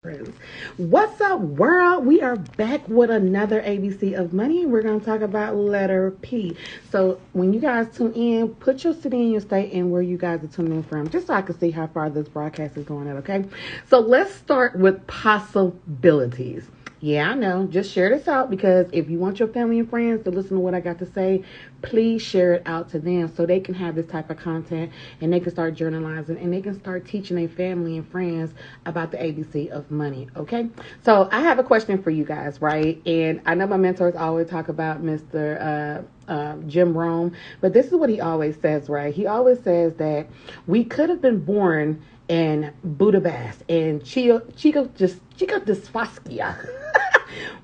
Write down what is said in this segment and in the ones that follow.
Friends. What's up, world? We are back with another ABC of money. We're going to talk about letter P. So, when you guys tune in, put your city and your state and where you guys are tuning in from, just so I can see how far this broadcast is going at, okay? So, let's start with possibilities. Yeah, I know. Just share this out because if you want your family and friends to listen to what I got to say, please share it out to them so they can have this type of content and they can start journalizing and they can start teaching their family and friends about the ABC of money. Okay. So I have a question for you guys, right? And I know my mentors always talk about Mr. Jim Rome, but this is what he always says, right? He always says that we could have been born in Budapest and Czechoslovakia,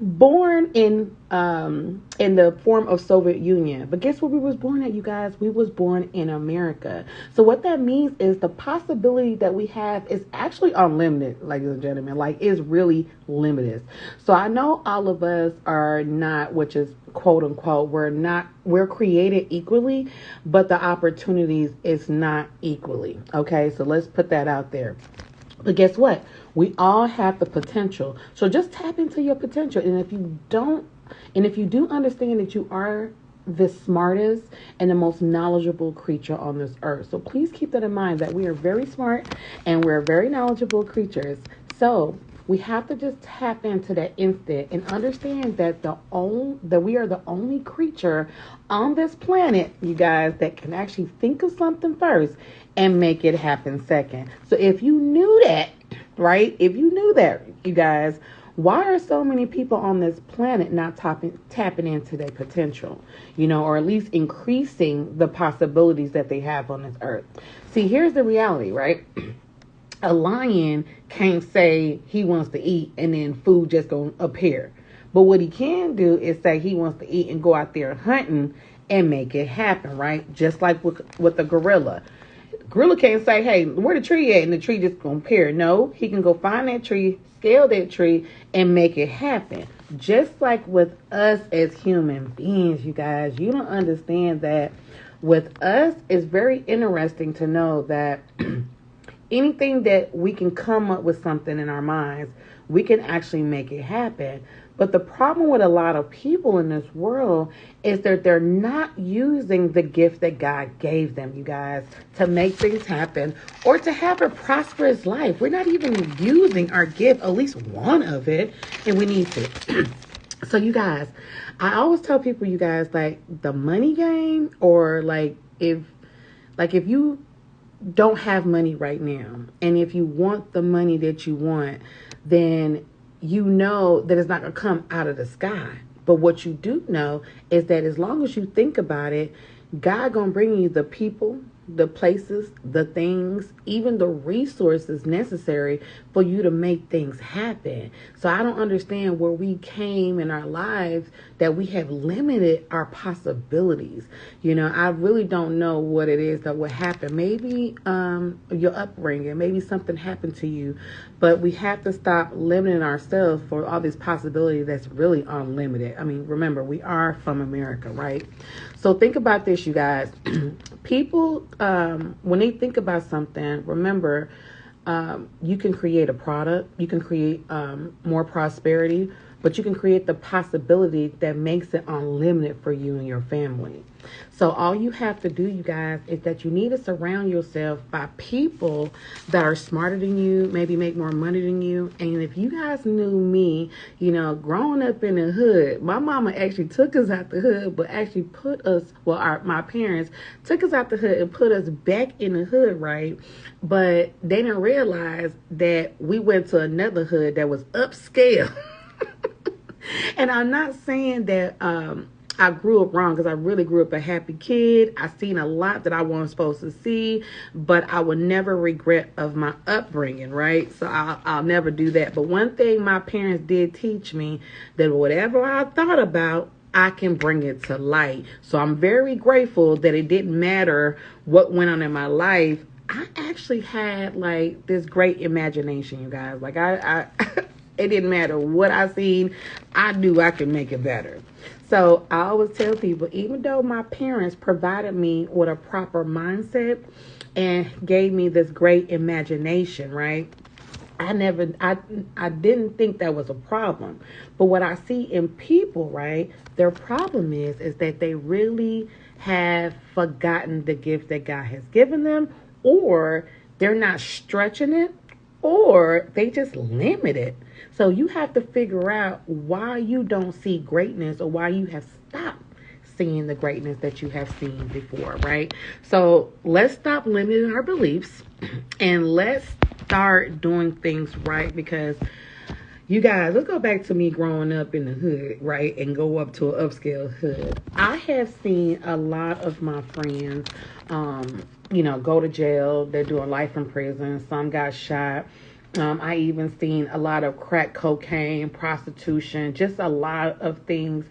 born in the form of Soviet Union. But guess where we was born at, you guys? We was born in America. So what that means is the possibility that we have is actually unlimited, ladies and gentlemen. Like, it's really limited. So I know all of us are not, which is quote unquote, we're created equally, but the opportunities is not equally. Okay, so let's put that out there. But guess what? We all have the potential. So just tap into your potential. And if you do understand that you are the smartest and the most knowledgeable creature on this earth. So please keep that in mind that we are very smart and we're very knowledgeable creatures. So we have to just tap into that instant and understand that that we are the only creature on this planet, you guys, that can actually think of something first and make it happen second. So if you knew that, right? If you knew that, you guys, why are so many people on this planet not tapping into their potential, or at least increasing the possibilities that they have on this earth? See, here's the reality, right? A lion can't say he wants to eat and then food just gonna appear. But what he can do is say he wants to eat and go out there hunting and make it happen, right? Just like with the gorilla. Gorilla can't say, hey, where the tree at? And the tree just gonna appear. No, he can go find that tree, scale that tree, and make it happen. Just like with us as human beings, you guys, you don't understand that with us, it's very interesting to know that anything that we can come up with something in our minds, we can actually make it happen. But the problem with a lot of people in this world is that they're not using the gift that God gave them, you guys, to make things happen or to have a prosperous life. We're not even using our gift, at least one of it, and we need to. So, you guys, I always tell people, you guys, like the money game, or if you don't have money right now, and if you want the money that you want, then you know that it's not going to come out of the sky. But what you do know is that as long as you think about it, God going to bring you the people, the places, the things, even the resources necessary for you to make things happen. So I don't understand where we came in our lives that we have limited our possibilities. I really don't know what it is that would happen. Maybe your upbringing, maybe something happened to you, but we have to stop limiting ourselves for all these possibilities that's really unlimited. I mean, remember, we are from America, right? So think about this, you guys. People, when they think about something, remember, you can create a product, you can create more prosperity, but you can create the possibility that makes it unlimited for you and your family. So all you have to do, you guys, is that you need to surround yourself by people that are smarter than you, maybe make more money than you. And if you guys knew me, growing up in the hood, my mama actually took us out the hood, but actually put us, my parents took us out the hood and put us back in the hood, right? But they didn't realize that we went to another hood that was upscale. And I'm not saying that I grew up wrong, because I really grew up a happy kid. I seen a lot that I wasn't supposed to see, but I would never regret of my upbringing, right? So I'll never do that. But one thing my parents did teach me, that whatever I thought about, I can bring it to light. So I'm very grateful that it didn't matter what went on in my life. I actually had this great imagination, you guys. I it didn't matter what I seen. I knew I could make it better. So I always tell people, even though my parents provided me with a proper mindset and gave me this great imagination, right? I didn't think that was a problem. But what I see in people, right, their problem is that they really have forgotten the gift that God has given them, or they're not stretching it, or they just limit it. So you have to figure out why you don't see greatness, or why you have stopped seeing the greatness that you have seen before, right? So let's stop limiting our beliefs and let's start doing things right, because you guys, let's go back to me growing up in the hood, right? And go up to an upscale hood. I have seen a lot of my friends, go to jail. They're doing life in prison. Some got shot. I even seen a lot of crack cocaine, prostitution, just a lot of things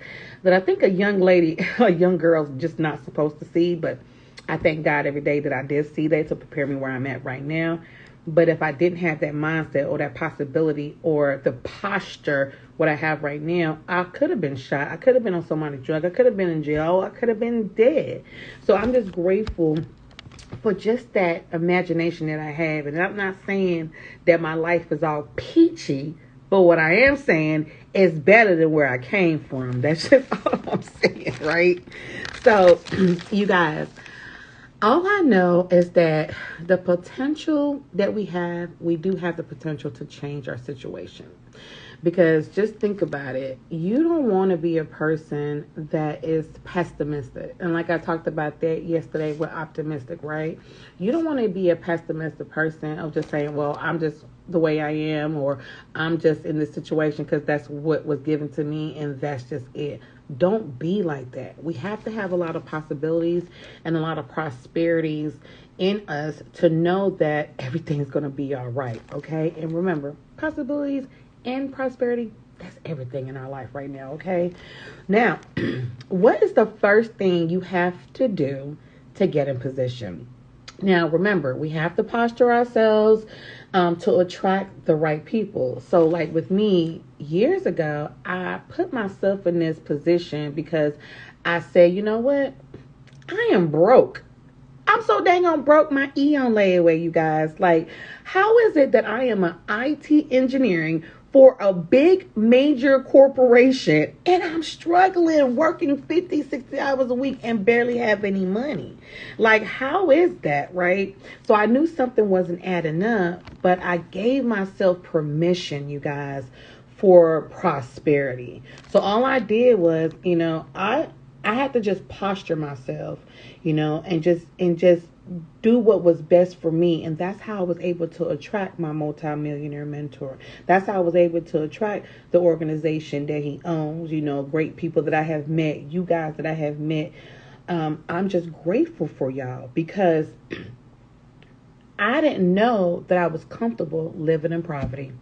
that I think a young lady, a young girl's just not supposed to see. But I thank God every day that I did see that to prepare me where I'm at right now. But if I didn't have that mindset or that possibility or the posture, what I have right now, I could have been shot. I could have been on somebody's drug. I could have been in jail. I could have been dead. So I'm just grateful for just that imagination that I have. And I'm not saying that my life is all peachy, but what I am saying is better than where I came from. That's just all I'm saying, right? So, you guys, all I know is that the potential that we do have the potential to change our situation. Because just think about it. You don't want to be a person that is pessimistic. And like I talked about that yesterday with optimistic, right? You don't want to be a pessimistic person of just saying, well, I'm just the way I am, or I'm just in this situation because that's what was given to me and that's just it. Don't be like that. We have to have a lot of possibilities and a lot of prosperities in us to know that everything's going to be all right, okay? And remember, possibilities and prosperity, that's everything in our life right now, okay? Now, what is the first thing you have to do to get in position? Now, remember, we have to posture ourselves to attract the right people. So, like with me, years ago, I put myself in this position because I said, you know what? I am broke. I'm so dang on broke, my on layaway, you guys. Like, how is it that I am an IT engineering for a big major corporation and I'm struggling working 50, 60 hours a week and barely have any money? Like, how is that, right? So I knew something wasn't adding up, but I gave myself permission, you guys, for prosperity. So all I did was, I had to just posture myself, and just do what was best for me. And that's how I was able to attract my multimillionaire mentor. That's how I was able to attract the organization that he owns, great people that I have met, you guys that I have met. I'm just grateful for y'all because I didn't know that I was comfortable living in poverty.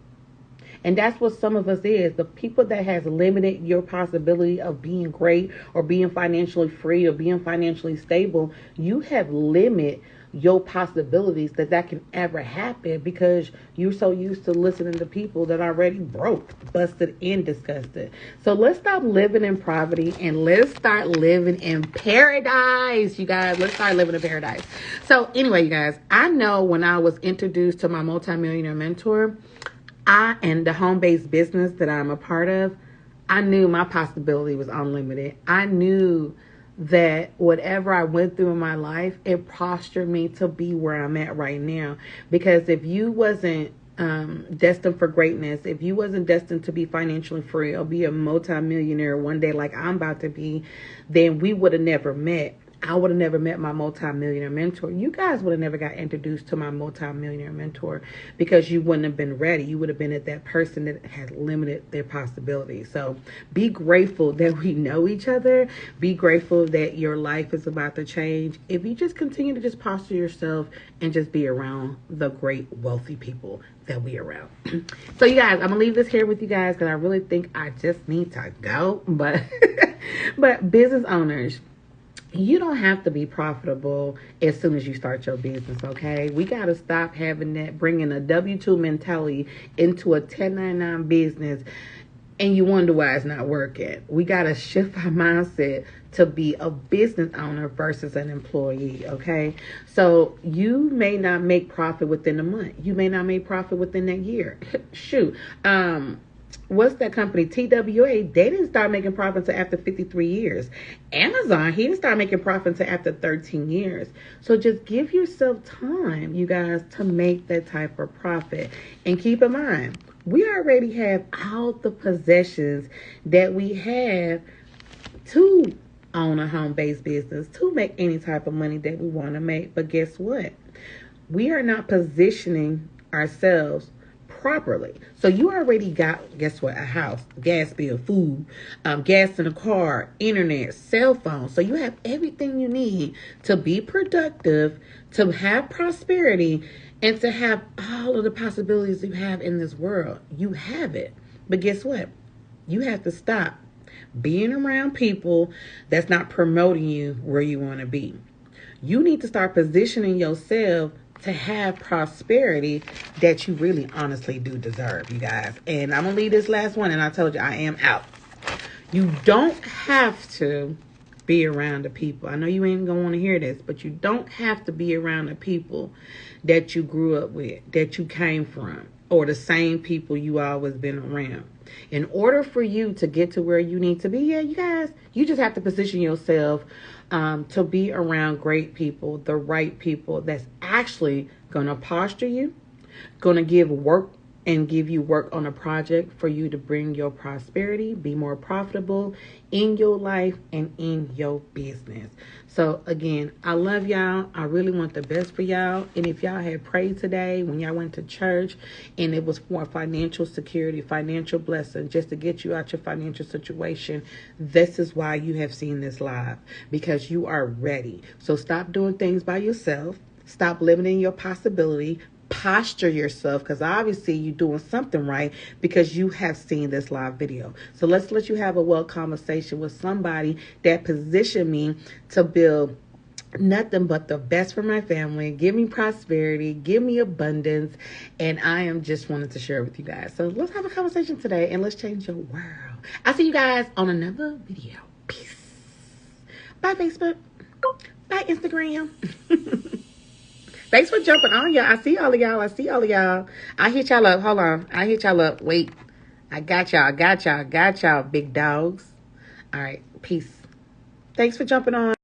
And that's what some of us is. The people that has limited your possibility of being great or being financially free or being financially stable, you have limited your possibilities that can ever happen because you're so used to listening to people that are already broke, busted, and disgusted. So let's stop living in poverty and let's start living in paradise, you guys. Let's start living in paradise. So anyway, you guys, I know when I was introduced to my multimillionaire mentor, and the home-based business that I'm a part of, I knew my possibility was unlimited. I knew that whatever I went through in my life, it postured me to be where I'm at right now. Because if you wasn't destined for greatness, if you wasn't destined to be financially free or be a multimillionaire one day like I'm about to be, then we would have never met. I would have never met my multimillionaire mentor. You guys would have never got introduced to my multimillionaire mentor because you wouldn't have been ready. You would have been at that person that has limited their possibilities. So be grateful that we know each other. Be grateful that your life is about to change. If you just continue to just posture yourself and just be around the great wealthy people that we around. So you guys, I'm gonna leave this here with you guys because I really think I just need to go. But business owners, you don't have to be profitable as soon as you start your business, okay? We got to stop having that, bringing a W-2 mentality into a 1099 business and you wonder why it's not working. We got to shift our mindset to be a business owner versus an employee, okay? So you may not make profit within a month. You may not make profit within that year. Shoot. What's that company? TWA, they didn't start making profit until after 53 years. Amazon, he didn't start making profit until after 13 years. So just give yourself time, you guys, to make that type of profit. And keep in mind, we already have all the possessions that we have to own a home-based business, to make any type of money that we want to make. But guess what? We are not positioning ourselves properly. So you already got, guess what? A house, gas bill, food, gas in the car, internet, cell phone. So you have everything you need to be productive, to have prosperity, and to have all of the possibilities you have in this world. You have it. But guess what? You have to stop being around people that's not promoting you where you want to be. You need to start positioning yourself to have prosperity that you really honestly do deserve, you guys. And I'm going to leave this last one, and I told you I am out. You don't have to be around the people. I know you ain't going to want to hear this, but you don't have to be around the people that you grew up with, that you came from, or the same people you always been around. In order for you to get to where you need to be, yeah, you guys, you just have to position yourself to be around great people, the right people that's actually going to posture you, going to give you work on a project for you to bring your prosperity, be more profitable in your life and in your business. So again, I love y'all. I really want the best for y'all. And if y'all had prayed today when y'all went to church and it was for financial security, financial blessing, just to get you out your financial situation, this is why you have seen this live, because you are ready. So stop doing things by yourself. Stop limiting your possibility. Posture yourself, because obviously you're doing something right because you have seen this live video. So let's let you have a well conversation with somebody that positioned me to build nothing but the best for my family, give me prosperity, give me abundance, and I am just wanted to share with you guys. So let's have a conversation today and let's change your world. I'll see you guys on another video. Peace. Bye, Facebook. Bye, Instagram. Thanks for jumping on, y'all. I see all of y'all. I hit y'all up. Hold on. I hit y'all up. Wait. I got y'all, big dogs. All right. Peace. Thanks for jumping on.